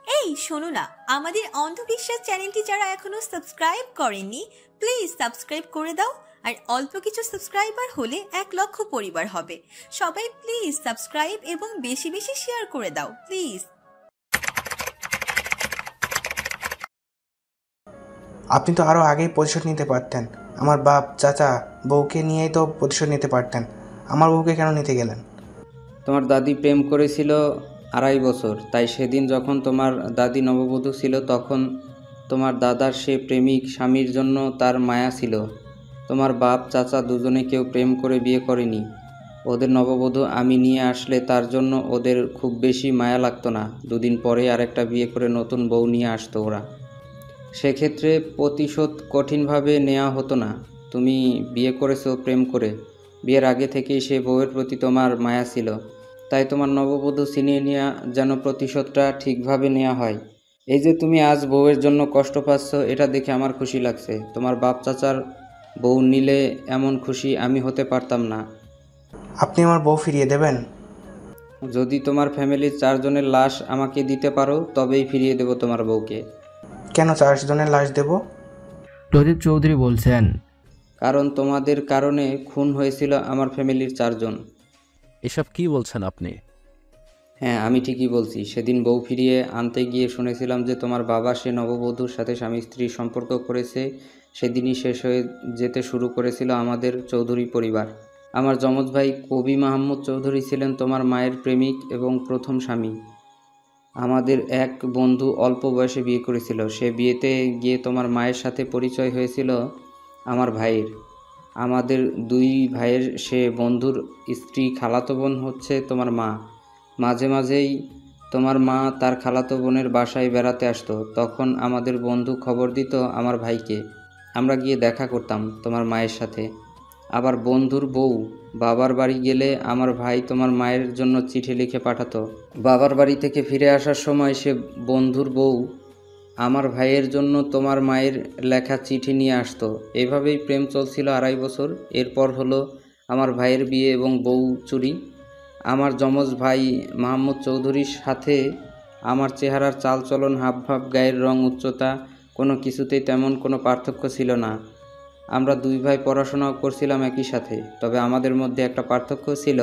এই শোনো না, আমাদের অন্ধবিশ্বাস চ্যানেলটি যারা এখনো সাবস্ক্রাইব করেননি প্লিজ সাবস্ক্রাইব করে দাও। আর অল্প কিছু সাবস্ক্রাইবার হলে 1,00,000 পরিবার হবে। সবাই প্লিজ সাবস্ক্রাইব এবং বেশি বেশি শেয়ার করে দাও প্লিজ। আপনি তো আরও আগেই প্রতিশোধ নিতে পারতেন। আমার বাপ চাচা বউকে নিয়েই তো প্রতিশোধ নিতে পারতেন। আমার বউকে কেন নিতে গেলেন? তোমার দাদি প্রেম করেছিল 2.5 বছর, তাই সেদিন যখন তোমার দাদি নববধূ ছিল তখন তোমার দাদার সে প্রেমিক স্বামীর জন্য তার মায়া ছিল। তোমার বাপ চাচা দুজনে কেউ প্রেম করে বিয়ে করেনি। ওদের নববধূ আমি নিয়ে আসলে তার জন্য ওদের খুব বেশি মায়া লাগতো না। 2 দিন পরে আরেকটা বিয়ে করে নতুন বউ নিয়ে আসতো ওরা। সেক্ষেত্রে প্রতিশোধ কঠিনভাবে নেওয়া হতো না। তুমি বিয়ে করেছো প্রেম করে, বিয়ের আগে থেকেই সে বউয়ের প্রতি তোমার মায়া ছিল, তাই তোমার নববধূ ছিনিয়ে নেওয়া যেন প্রতিশোধটা ঠিকভাবে নেওয়া হয়। এই যে তুমি আজ বউয়ের জন্য কষ্ট পাচ্ছ, এটা দেখে আমার খুশি লাগছে। তোমার বাপ চাচার বউ নিলে এমন খুশি আমি হতে পারতাম না। আপনি আমার বউ ফিরিয়ে দেবেন? যদি তোমার ফ্যামিলির 4 জনের লাশ আমাকে দিতে পারো তবেই ফিরিয়ে দেব তোমার বউকে। কেন 4 জনের লাশ দেব? লতিফ চৌধুরী বলছেন, কারণ তোমাদের কারণে খুন হয়েছিল আমার ফ্যামিলির 4 জন। এসব কি বলছেন আপনি? হ্যাঁ, আমি ঠিকই বলছি। সেদিন বউ ফিরিয়ে আনতে গিয়ে শুনেছিলাম যে তোমার বাবা সে নববধূর সাথে স্বামী স্ত্রী সম্পর্ক করেছে। সেদিনই শেষ হয়ে যেতে শুরু করেছিল আমাদের চৌধুরী পরিবার। আমার যমজ ভাই কবি মাহমুদ চৌধুরী ছিলেন তোমার মায়ের প্রেমিক এবং প্রথম স্বামী। আমাদের এক বন্ধু অল্প বয়সে বিয়ে করেছিল। সে বিয়েতে গিয়ে তোমার মায়ের সাথে পরিচয় হয়েছিল আমার ভাইয়ের। আমাদের 2 ভাইয়ের সে বন্ধুর স্ত্রী খালাতো বোন হচ্ছে তোমার মা। মাঝে মাঝেই তোমার মা তার খালাতো বোনের বাসায় বেড়াতে আসতো। তখন আমাদের বন্ধু খবর দিত আমার ভাইকে। আমরা গিয়ে দেখা করতাম তোমার মায়ের সাথে। আবার বন্ধুর বউ বাবার বাড়ি গেলে আমার ভাই তোমার মায়ের জন্য চিঠি লিখে পাঠাতো। বাবার বাড়ি থেকে ফিরে আসার সময় সে বন্ধুর বউ আমার ভাইয়ের জন্য তোমার মায়ের লেখা চিঠি নিয়ে আসতো। এভাবেই প্রেম চলছিল 2.5 বছর। এরপর হলো আমার ভাইয়ের বিয়ে এবং বউ চুরি। আমার যমজ ভাই মাহমুদ চৌধুরীর সাথে আমার চেহারার চালচলন, হাবভাব, গায়ের রং, উচ্চতা কোনো কিছুতেই তেমন কোনো পার্থক্য ছিল না। আমরা 2 ভাই পড়াশোনাও করছিলাম একই সাথে। তবে আমাদের মধ্যে একটা পার্থক্য ছিল,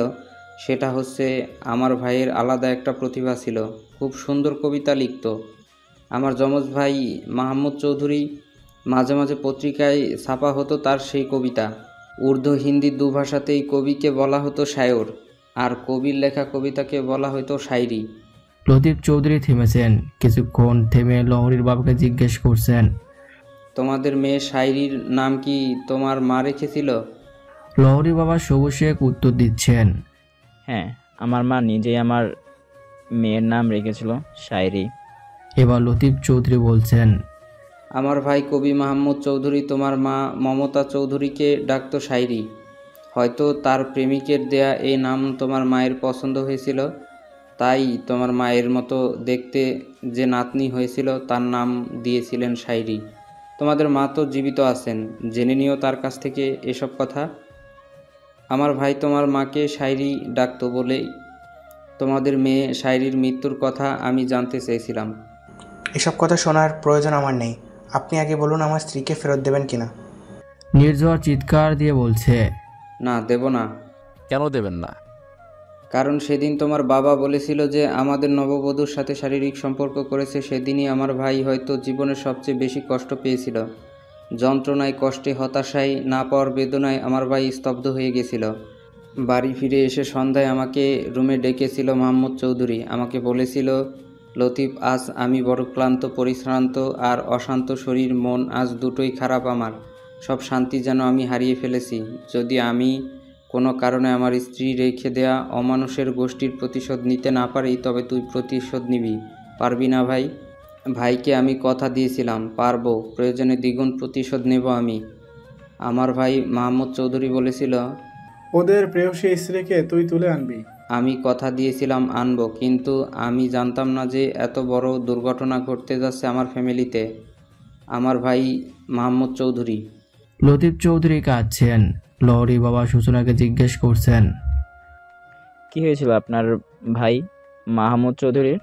সেটা হচ্ছে আমার ভাইয়ের আলাদা একটা প্রতিভা ছিল। খুব সুন্দর কবিতা লিখত। আমার যমজ ভাই মাহমুদ চৌধুরী মাঝে মাঝে পত্রিকায় ছাপা হতো তার সেই কবিতা। উর্দু হিন্দি 2 ভাষাতেই কবিকে বলা হতো শায়র, আর কবির লেখা কবিতাকে বলা হতো শায়রি। লতিফ চৌধুরী থেমেছেন, কিছুক্ষণ থেমে লহরীর বাবাকে জিজ্ঞেস করছেন, তোমাদের মেয়ে শায়রির নাম কি তোমার মা রেখেছিল? লহরীর বাবা সবুজ শেখ উত্তর দিচ্ছেন, হ্যাঁ, আমার মা নিজেই আমার মেয়ের নাম রেখেছিল শায়রি। এবার লতিফ চৌধুরী বলছেন, আমার ভাই কবি মাহমুদ চৌধুরী তোমার মা মমতা চৌধুরীকে ডাকতো শায়রি। হয়তো তার প্রেমিকের দেয়া এই নাম তোমার মায়ের পছন্দ হয়েছিল, তাই তোমার মায়ের মতো দেখতে যে নাতনি হয়েছিল তার নাম দিয়েছিলেন শায়রি। তোমাদের মা তো জীবিত আছেন, জেনে নিও তার কাছ থেকে এসব কথা। আমার ভাই তোমার মাকে শায়রি ডাকতো বলেই তোমাদের মেয়ে শায়রির মৃত্যুর কথা আমি জানতে চেয়েছিলাম। এসব কথা শোনার প্রয়োজন আমার নেই। আপনি আগে বলুন আমার স্ত্রীকে ফেরত দেবেন কিনা। নির্ঝর চিৎকার দিয়ে বলছে, না, দেব না। কেন দেবেন না? কারণ সেদিন তোমার বাবা বলেছিল যে আমাদের নববধূর সাথে শারীরিক সম্পর্ক করেছে। সেদিনই আমার ভাই হয়তো জীবনের সবচেয়ে বেশি কষ্ট পেয়েছিল। যন্ত্রণায়, কষ্টে, হতাশায়, না পাওয়ার বেদনায় আমার ভাই স্তব্ধ হয়ে গেছিল। বাড়ি ফিরে এসে সন্ধ্যায় আমাকে রুমে ডেকেছিল মাহমুদ চৌধুরী। আমাকে বলেছিল, লতিফ, আজ আমি বড় ক্লান্ত, পরিশ্রান্ত আর অশান্ত শরীর মন আজ দুটোই খারাপ। আমার সব শান্তি যেন আমি হারিয়ে ফেলেছি। যদি আমি কোনো কারণে আমার স্ত্রী রেখে দেয়া অমানুষের গোষ্ঠীর প্রতিশোধ নিতে না পারি তবে তুই প্রতিশোধ নিবি, পারবি না ভাই? ভাইকে আমি কথা দিয়েছিলাম, পারবো, প্রয়োজনে দ্বিগুণ প্রতিশোধ নেব আমি। আমার ভাই মাহমুদ চৌধুরী বলেছিল, ওদের প্রেয়সী স্ত্রীকে তুই তুলে আনবি। আমি কথা দিয়েছিলাম আনবো, কিন্তু আমি জানতাম না যে এত বড় দুর্ঘটনা ঘটতে যাচ্ছে আমার ফ্যামিলিতে। আমার ভাই মাহমুদ চৌধুরী। লতিফ চৌধুরী কাঁদছেন। লহরীর বাবা সূচনাকে জিজ্ঞেস করছেন, কি হয়েছিল আপনার ভাই মাহমুদ চৌধুরীর?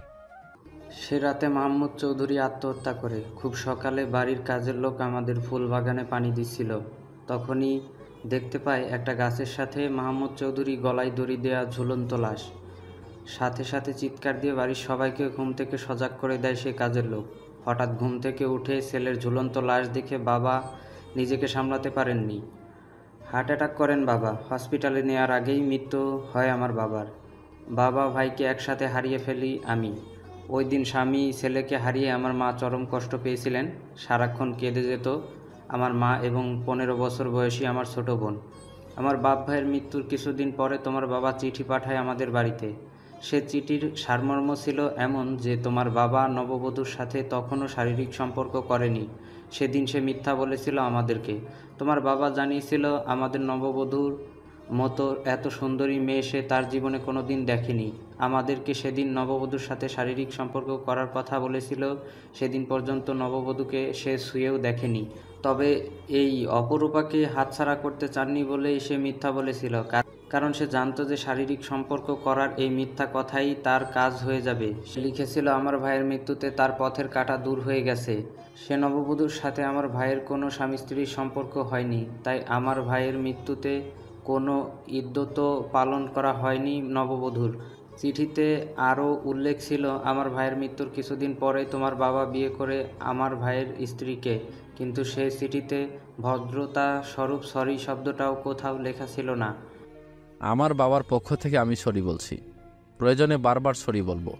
সে রাতে মাহমুদ চৌধুরী আত্মহত্যা করে। খুব সকালে বাড়ির কাজের লোক আমাদের ফুল বাগানে পানি দিচ্ছিল, তখনই দেখতে পাই একটা গাছের সাথে মাহমুদ চৌধুরী গলায় দড়ি দেয়া ঝুলন্ত লাশ। সাথে সাথে চিৎকার দিয়ে বাড়ির সবাইকে ঘুম থেকে সজাগ করে দেয় সে কাজের লোক। হঠাৎ ঘুম থেকে উঠে ছেলের ঝুলন্ত লাশ দেখে বাবা নিজেকে সামলাতে পারেননি। হার্ট অ্যাটাক করেন বাবা। হসপিটালে নেওয়ার আগেই মৃত্যু হয় আমার বাবার। বাবা ভাইকে একসাথে হারিয়ে ফেলি আমি। ওই দিন স্বামী ছেলেকে হারিয়ে আমার মা চরম কষ্ট পেয়েছিলেন। সারাক্ষণ কেঁদে যেত আমার মা এবং 15 বছর বয়সী আমার ছোট বোন। আমার বাপ ভাইয়ের মৃত্যুর কিছুদিন পরে তোমার বাবা চিঠি পাঠায় আমাদের বাড়িতে। সে চিঠির সারমর্ম ছিল এমন যে তোমার বাবা নববধূর সাথে তখনও শারীরিক সম্পর্ক করেনি। সেদিন সে মিথ্যা বলেছিল আমাদেরকে। তোমার বাবা জানিয়েছিল আমাদের নববধূর মতো এত সুন্দরী মেয়ে সে তার জীবনে কোনো দিন দেখেনি। আমাদেরকে সেদিন নববধূর সাথে শারীরিক সম্পর্ক করার কথা বলেছিল। সেদিন পর্যন্ত নববধূকে সে ছুঁয়েও দেখেনি। তবে এই অপরূপাকে হাতছাড়া করতে চাননি বলেই সে মিথ্যা বলেছিল, কারণ সে জানতো যে শারীরিক সম্পর্ক করার এই মিথ্যা কথাই তার কাজ হয়ে যাবে। সে লিখেছিল আমার ভাইয়ের মৃত্যুতে তার পথের কাঁটা দূর হয়ে গেছে। সে নববধূর সাথে আমার ভাইয়ের কোনো স্বামী স্ত্রীর সম্পর্ক হয়নি, তাই আমার ভাইয়ের মৃত্যুতে কোনো ইদ্যত পালন করা হয়নি নববধূর। চিঠিতে আরও উল্লেখ ছিল আমার ভাইয়ের মৃত্যুর কিছুদিন পরে তোমার বাবা বিয়ে করে আমার ভাইয়ের স্ত্রীকে, কিন্তু সেই চিঠিতে ভদ্রতা স্বরূপ সরি শব্দটাও কোথাও লেখা ছিল না। আমার বাবার পক্ষ থেকে আমি সরি বলছি, প্রয়োজনে বারবার সরি বলবো।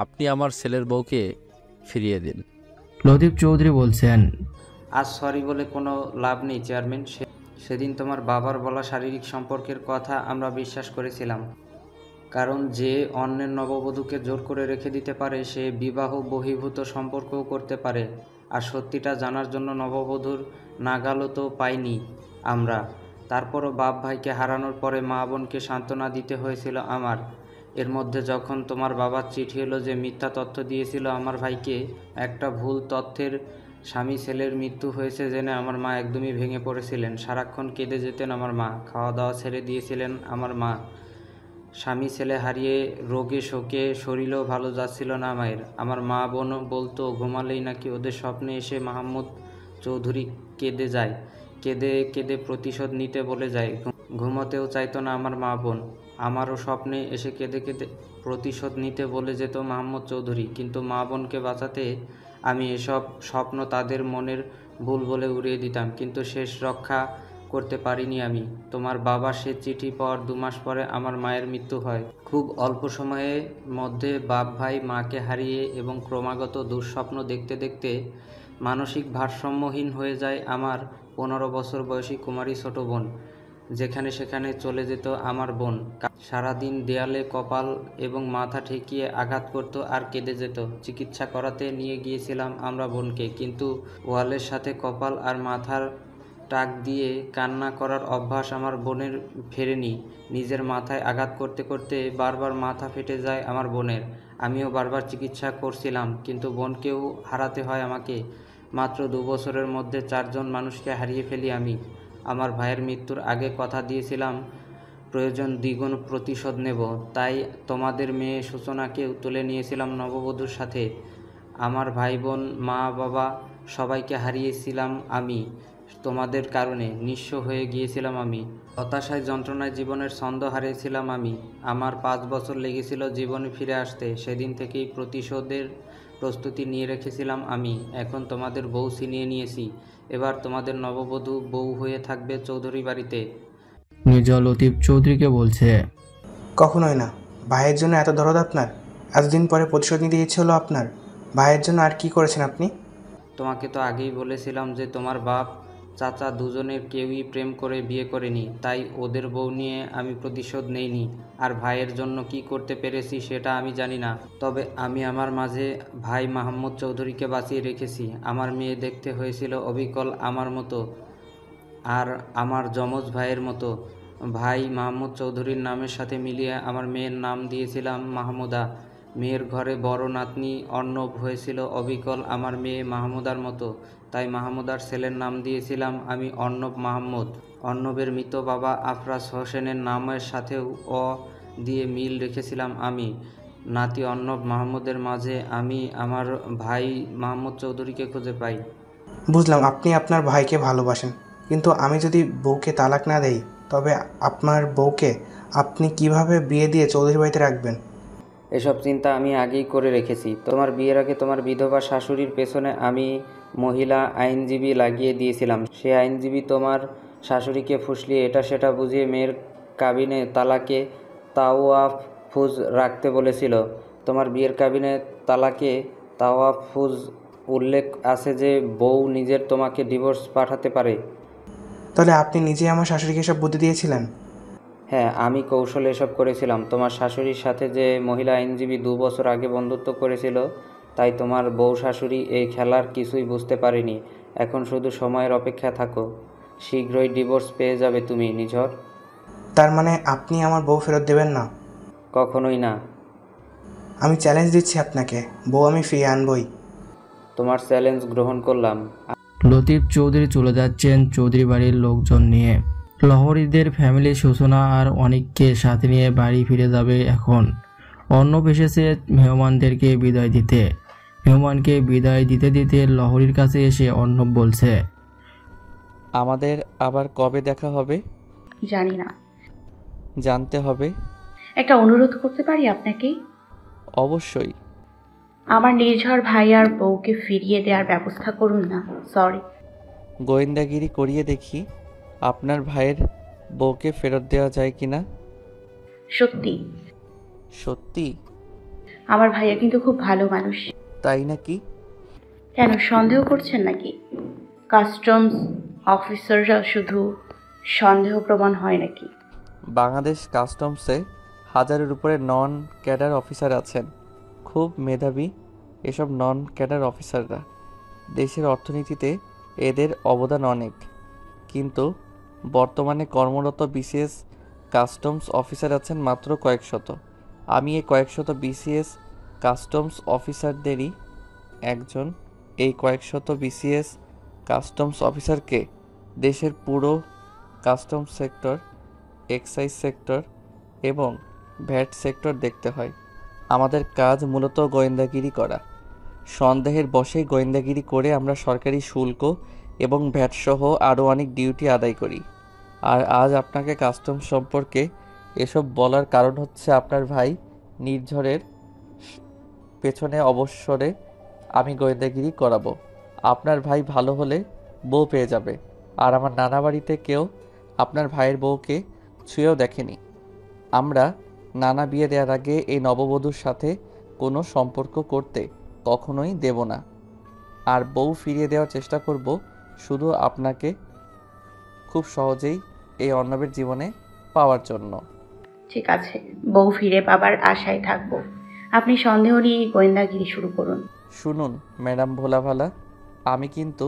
আপনি আমার ছেলের বউকে ফিরিয়ে দিন। লতিফ চৌধুরী বলছেন, আজ সরি বলে কোনো লাভ নেই চেয়ারম্যান। সেদিন তোমার বাবার বলা শারীরিক সম্পর্কের কথা আমরা বিশ্বাস করেছিলাম, কারণ যে অন্যের নববধূকে জোর করে রেখে দিতে পারে সে বিবাহ বহির্ভূত সম্পর্কও করতে পারে। আর সত্যিটা জানার জন্য নববধূর নাগালও তো পাইনি আমরা। তারপরও বাপ ভাইকে হারানোর পরে মা বোনকে সান্ত্বনা দিতে হয়েছিল আমার। এর মধ্যে যখন তোমার বাবার চিঠি এলো যে মিথ্যা তথ্য দিয়েছিল আমার ভাইকে, একটা ভুল তথ্যের স্বামী ছেলের মৃত্যু হয়েছে জেনে আমার মা একদমই ভেঙে পড়েছিলেন। সারাক্ষণ কেঁদে যেতেন আমার মা। খাওয়া দাওয়া ছেড়ে দিয়েছিলেন আমার মা। স্বামী ছেলে হারিয়ে রোগে শোকে শরীরও ভালো যাচ্ছিল না মায়ের। আমার মা বোন বলতো ঘুমালেই নাকি ওদের স্বপ্নে এসে মাহমুদ চৌধুরী কেঁদে যায়, কেঁদে কেঁদে প্রতিশোধ নিতে বলে যায়। ঘুমোতেও চাইতো না আমার মা বোন। আমারও স্বপ্নে এসে কেঁদে কেঁদে প্রতিশোধ নিতে বলে যেত মাহমুদ চৌধুরী, কিন্তু মা বোনকে বাঁচাতে আমি এসব স্বপ্ন তাদের মনের ভুল বলে উড়িয়ে দিতাম, কিন্তু শেষ রক্ষা করতে পারিনি আমি। তোমার বাবা সে চিঠি পাওয়ার 2 মাস পরে আমার মায়ের মৃত্যু হয়। খুব অল্প সময়ের মধ্যে বাপ ভাই মাকে হারিয়ে এবং ক্রমাগত দুঃস্বপ্ন দেখতে দেখতে মানসিক ভারসাম্যহীন হয়ে যায় আমার 15 বছর বয়সী কুমারী ছোট বোন। যেখানে সেখানে চলে যেত আমার বোন। সারাদিন দেয়ালে কপাল এবং মাথা ঠেকিয়ে আঘাত করত আর কেঁদে যেত। চিকিৎসা করাতে নিয়ে গিয়েছিলাম আমরা বোনকে, কিন্তু ওয়ালের সাথে কপাল আর মাথার টাক দিয়ে কান্না করার অভ্যাস আমার বোনের ফেরেনি। নিজের মাথায় আঘাত করতে করতে বারবার মাথা ফেটে যায় আমার বোনের। আমিও বারবার চিকিৎসা করছিলাম, কিন্তু বোনকেও হারাতে হয় আমাকে। মাত্র 2 বছরের মধ্যে 4 জন মানুষকে হারিয়ে ফেলি আমি। আমার ভাইয়ের মৃত্যুর আগে কথা দিয়েছিলাম প্রয়োজন দ্বিগুণ প্রতিশোধ নেব, তাই তোমাদের মেয়ে সূচনাকেও তুলে নিয়েছিলাম নববধূর সাথে। আমার ভাই বোন মা বাবা সবাইকে হারিয়েছিলাম আমি। তোমাদের কারণে নিঃস্ব হয়ে গিয়েছিলাম আমি। হতাশায় যন্ত্রণায় জীবনের ছন্দ হারিয়েছিলাম আমি। আমার 5 বছর লেগেছিল জীবনে ফিরে আসতে। সেদিন থেকেই প্রতিশোধের প্রস্তুতি নিয়ে রেখেছিলাম আমি। এখন তোমাদের বউ ছিনিয়ে নিয়েছি। এবার তোমাদের নববধূ বউ হয়ে থাকবে চৌধুরী বাড়িতে। নিজল লতিফ চৌধুরীকে বলছে, কখনোই না। ভাইয়ের জন্য এত দরদ আপনার? এতদিন পরে প্রতিশোধ নিতে ইচ্ছে হলো আপনার? ভাইয়ের জন্য আর কি করেছেন আপনি? তোমাকে তো আগেই বলেছিলাম যে তোমার বাপ চাচা দুজনের কেউই প্রেম করে বিয়ে করেনি, তাই ওদের বউ নিয়ে আমি প্রতিশোধ নেইনি। আর ভাইয়ের জন্য কি করতে পেরেছি সেটা আমি জানি না, তবে আমি আমার মাঝে ভাই মাহমুদ চৌধুরীকে বাঁচিয়ে রেখেছি। আমার মেয়ে দেখতে হয়েছিল অবিকল আমার মতো আর আমার যমজ ভাইয়ের মতো। ভাই মাহমুদ চৌধুরীর নামের সাথে মিলিয়ে আমার মেয়ের নাম দিয়েছিলাম মাহমুদা। মেয়ের ঘরে বড় নাতনি অর্ণব হয়েছিল অবিকল আমার মেয়ে মাহমুদার মতো, তাই মাহমুদার ছেলের নাম দিয়েছিলাম আমি অর্ণব মাহমুদ। অর্ণবের মৃত বাবা আফরাজ হোসেনের নামের সাথেও অ দিয়ে মিল রেখেছিলাম আমি। নাতি অর্ণব মাহমুদের মাঝে আমি আমার ভাই মাহমুদ চৌধুরীকে খুঁজে পাই। বুঝলাম আপনি আপনার ভাইকে ভালোবাসেন, কিন্তু আমি যদি বউকে তালাক না দেই তবে আপনার বউকে আপনি কিভাবে বিয়ে দিয়ে চৌধুরী বাড়িতে রাখবেন? এসব চিন্তা আমি আগেই করে রেখেছি। তোমার বিয়ের আগে তোমার বিধবা শাশুড়ির পেছনে আমি মহিলা আইনজীবী লাগিয়ে দিয়েছিলাম। সে আইনজীবী তোমার শাশুড়িকে ফুসলিয়ে এটা সেটা বুঝিয়ে মেয়ের কাবিনে তালাকে তাওয়াফুজ রাখতে বলেছিল। তোমার বিয়ের কাবিনে তালাকে তাওয়াফুজ উল্লেখ আছে যে বউ নিজের তোমাকে ডিভোর্স পাঠাতে পারে। তাহলে আপনি নিজেই আমার শাশুড়িকে সব বুদ্ধি দিয়েছিলেন? হ্যাঁ, আমি কৌশলে এসব করেছিলাম। তোমার শাশুড়ির সাথে যে মহিলা আইনজীবী 2 বছর আগে বন্ধুত্ব করেছিল, তাই তোমার বউ শাশুড়ি এই খেলার কিছুই বুঝতে পারেনি। এখন শুধু সময়ের অপেক্ষা থাকো, শীঘ্রই ডিভোর্স পেয়ে যাবে তুমি নিঝড়। তার মানে আপনি আমার বউ ফেরত দেবেন না? কখনোই না। আমি চ্যালেঞ্জ দিচ্ছি আপনাকে, বউ আমি ফিরিয়ে আনবই। তোমার চ্যালেঞ্জ গ্রহণ করলাম। লতিফ চৌধুরী চলে যাচ্ছেন চৌধুরী বাড়ির লোকজন নিয়ে। লহরীদের ফ্যামিলি সূচনা আর অনেককে সাথে নিয়ে বাড়ি ফিরে যাবে। এখন অর্ণব এসেছে মেহমানদেরকে বিদায় দিতে। মেহমানকে বিদায় দিতে দিতে লহরীর কাছে এসে অর্ণব বলছে, আমাদের আবার কবে দেখা হবে জানি না। জানতে হবে। একটা অনুরোধ করতে পারি আপনাকে? অবশ্যই। আমার নির্ঝর ভাই আর বউকে ফিরিয়ে দেওয়ার ব্যবস্থা করুন না। সরি। গোয়েন্দাগিরি করিয়ে দেখি আপনার ভাইয়ের বউকে ফেরত দেওয়া যায় কিনা। সত্যি। সত্যি? আমার ভাইয়া কিন্তু খুব ভালো মানুষ। তাই নাকি? কেন সন্দেহ করছেন নাকি? কাস্টমস অফিসাররা শুধু সন্দেহ প্রমাণ হয় নাকি? বাংলাদেশ কাস্টমসে 1000-এর উপরে নন ক্যাডার অফিসার আছেন, খুব মেধাবী। এসব নন ক্যাডার অফিসাররা দেশের অর্থনীতিতে এদের অবদান অনেক, কিন্তু বর্তমানে কর্মরত বিসিএস কাস্টমস অফিসার আছেন মাত্র কয়েকশত। আমি এই কয়েকশত বিসিএস কাস্টমস অফিসারদেরই একজন। এই কয়েকশত বিসিএস কাস্টমস অফিসারকে দেশের পুরো কাস্টমস সেক্টর, এক্সাইজ সেক্টর এবং ভ্যাট সেক্টর দেখতে হয়। আমাদের কাজ মূলত গোয়েন্দাগিরি করা। সন্দেহের বশেই গোয়েন্দাগিরি করে আমরা সরকারি শুল্ক এবং ভ্যাট সহ আরও অনেক ডিউটি আদায় করি। আর আজ আপনাকে কাস্টমস সম্পর্কে এসব বলার কারণ হচ্ছে আপনার ভাই নির্ঝরের পেছনে অবসরে আমি গোয়েন্দাগিরি করাবো। আপনার ভাই ভালো হলে বউ পেয়ে যাবে। আর আমার নানা বাড়িতে কেউ আপনার ভাইয়ের বউকে ছুঁয়েও দেখেনি। আমরা নানা বিয়ে দেওয়ার আগে এই নববধূর সাথে কোনো সম্পর্ক করতে কখনোই দেব না। আর বউ ফিরিয়ে দেওয়ার চেষ্টা করব শুধু আপনাকে খুব সহজেই এই অর্ণবের জীবনে পাওয়ার জন্য। ঠিক আছে, বউ ফিরে পাবার আশায় থাকবো। আপনি সন্দেহ নিয়ে গোয়েন্দাগিরি শুরু করুন। শুনুন ম্যাডাম ভোলাভালা, আমি কিন্তু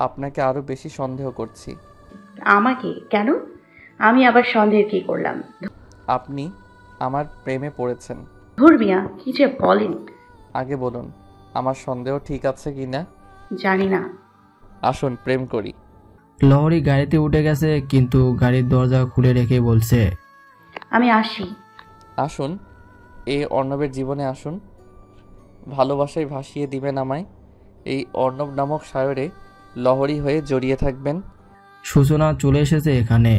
আপনাকে আরও বেশি সন্দেহ করছি। আমাকে কেন? আমি আবার সন্দেহ কি করলাম? আপনি আমার প্রেমে পড়েছেন। ধুর মিয়া, কি যে বলেন। আগে বলুন আমার সন্দেহ ঠিক আছে কি না। জানি না। আসুন প্রেম করি। লহরী গাড়িতে উঠে গেছে, কিন্তু গাড়ির দরজা খুলে রেখে বলছে, আমি আসি। আসুন এই অর্ণবের জীবনে আসুন। ভালোবাসায় ভাসিয়ে দিবেন আমায়। এই অর্ণব নামক সায়রে লহরী হয়ে জড়িয়ে থাকবেন। সূচনা চলে এসেছে এখানে।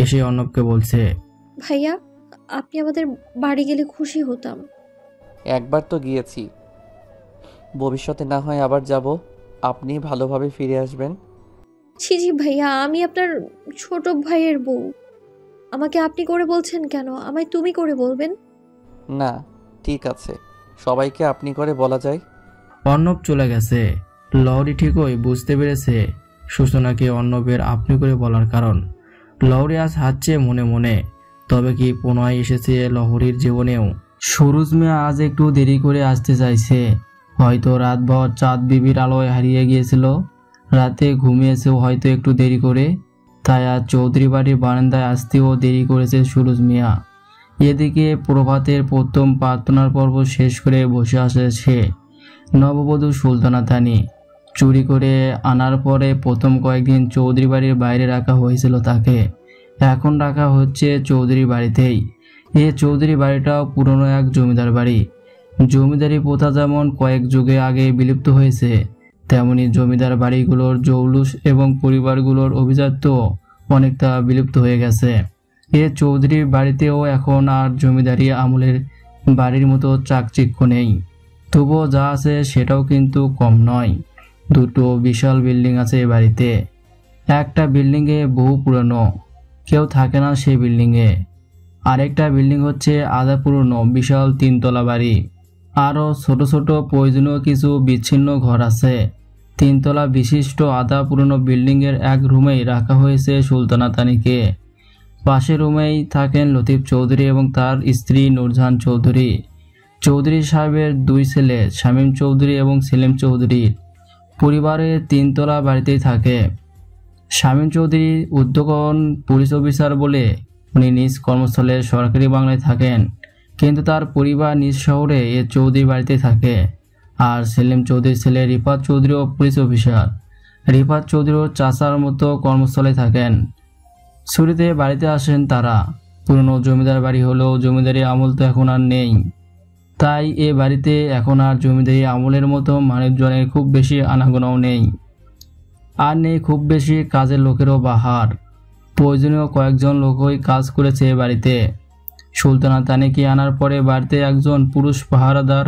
এসে অর্ণবকে বলছে, ভাইয়া, আপনি আমাদের বাড়ি গেলে খুশি হতাম। একবার তো গিয়েছি, ভবিষ্যতে না হয় আবার যাব। আপনি ভালোভাবে ফিরে আসবেন। ছি জি ভাইয়া, আমি আপনার ছোট ভাইয়ের বউ। আমাকে আপনি করে বলছেন কেন? আমায় তুমি করে বলবেন। না ঠিক আছে, সবাইকে আপনি করে বলা যায়। অর্ণব চলে গেছে। লহরী ঠিকই বুঝতে পেরেছে সূচনাকে অর্ণবের আপনি করে বলার কারণ। লহরী আজ হাসছে মনে মনে। তবে কি পুনরায় এসেছে লহরীর জীবনেও? সুরুজ মিয়া আজ একটু দেরি করে আসতে চাইছে। হয়তো রাতভর চাঁদ বিবির আলোয় হারিয়ে গিয়েছিল, রাতে ঘুমিয়েছেও হয়তো একটু দেরি করে, তাই আজ চৌধুরী বাড়ির বারান্দায় আসতেও দেরি করেছে সুরুজ মিয়া। এদিকে প্রভাতের প্রথম প্রার্থনার পর্ব শেষ করে বসে আসে সে। নববধূ সুলতানা তানি চুরি করে আনার পরে প্রথম কয়েকদিন চৌধুরী বাড়ির বাইরে রাখা হয়েছিল তাকে। এখন রাখা হচ্ছে চৌধুরী বাড়িতেই। এ চৌধুরী বাড়িটাও পুরনো এক জমিদার বাড়ি। জমিদারি প্রথা যেমন কয়েক যুগে আগে বিলুপ্ত হয়েছে, তেমনি জমিদার বাড়িগুলোর জৌলুস এবং পরিবারগুলোর অভিজাত্য অনেকটা বিলুপ্ত হয়ে গেছে। এ চৌধুরীর বাড়িতেও এখন আর জমিদারি আমলের বাড়ির মতো চাকচিক্য নেই। তবুও যা আছে সেটাও কিন্তু কম নয়। দুটো বিশাল বিল্ডিং আছে এ বাড়িতে। একটা বিল্ডিংয়ে বহু পুরনো, কেউ থাকে না সেই বিল্ডিংয়ে। আরেকটা বিল্ডিং হচ্ছে আধা পুরনো বিশাল 3 তলা বাড়ি। আরও ছোট ছোট প্রয়োজনীয় কিছু বিচ্ছিন্ন ঘর আছে। 3 তলা বিশিষ্ট আধা পুরনো বিল্ডিংয়ের এক রুমেই রাখা হয়েছে সুলতানা তানিকে। পাশের রুমেই থাকেন লতিফ চৌধুরী এবং তার স্ত্রী নূরজাহান চৌধুরী। চৌধুরী সাহেবের 2 ছেলে শামীম চৌধুরী এবং সেলিম চৌধুরী পরিবারে 3 তলা বাড়িতেই থাকে। শামীম চৌধুরী উদ্যোগন পুলিশ অফিসার বলে উনি নিজ কর্মস্থলে সরকারি বাংলায় থাকেন, কিন্তু তার পরিবার নিজ শহরে এ চৌধুরী বাড়িতে থাকে। আর সেলিম চৌধুরীর ছেলে রিফাত চৌধুরীও পুলিশ অফিসার। রিফাত চৌধুরীও চাচার মতো কর্মস্থলে থাকেন। ছুটিতে বাড়িতে আসেন তারা। পুরনো জমিদার বাড়ি হলেও জমিদারি আমল তো এখন আর নেই, তাই এ বাড়িতে এখন আর জমিদারি আমলের মতো মানুষজনের খুব বেশি আনাগোনাও নেই। আর নেই খুব বেশি কাজের লোকেরও বাহার। প্রয়োজনীয় কয়েকজন লোকই কাজ করেছে এ বাড়িতে। সুলতানা তানিকে আনার পরে বাড়িতে একজন পুরুষ পাহারাদার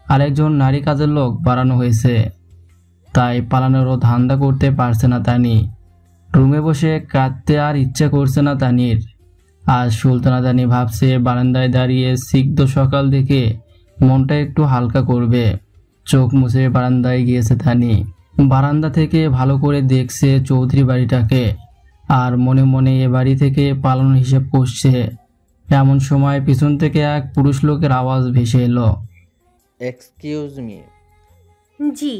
আর একজন নারী কাজের লোক বাড়ানো হয়েছে। তাই পালানোরও ধান্দা করতে পারছে না তানি। রুমে বসে কাঁদতে আর ইচ্ছে করছে না তানির। আজ সুলতানা তানি ভাবছে বারান্দায় দাঁড়িয়ে সিগ্ধ সকাল দেখে মনটা একটু হালকা করবে। চোখ মুছে বারান্দায় গিয়েছে তানি। বারান্দা থেকে ভালো করে দেখছে চৌধুরী বাড়িটাকে, আর মনে মনে এ বাড়ি থেকে পালানোর হিসেব করছে। এমন সময় পিছন থেকে এক পুরুষ লোকের আওয়াজ ভেসে এলো। Excuse me. জি।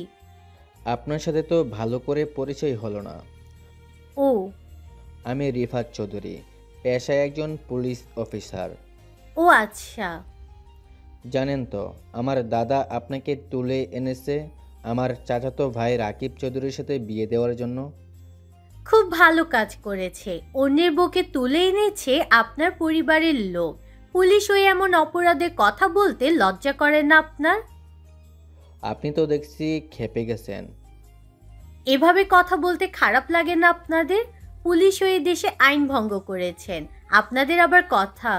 আপনার সাথে তো ভালো করে পরিচয় হলো না। ও, আমি রিফাত চৌধুরী, পেশায় একজন পুলিশ অফিসার। ও আচ্ছা। জানেন তো আমার দাদা আপনাকে তুলে এনেছে আমার চাচাতো ভাই রাকিব চৌধুরীর সাথে বিয়ে দেওয়ার জন্য। খুব ভালো কাজ করেছে। অন্যের বউকে তুলে এনেছে আপনার পরিবারের লোক। পুলিশ হয়ে এমন অপরাধের কথা বলতে লজ্জা করে না আপনার? আপনি তো দেখছি খেপে গেছেন। এভাবে কথা বলতে খারাপ লাগে না আপনাদের? পুলিশ হয়ে দেশে আইন ভঙ্গ করেছেন, আপনাদের আবার কথা।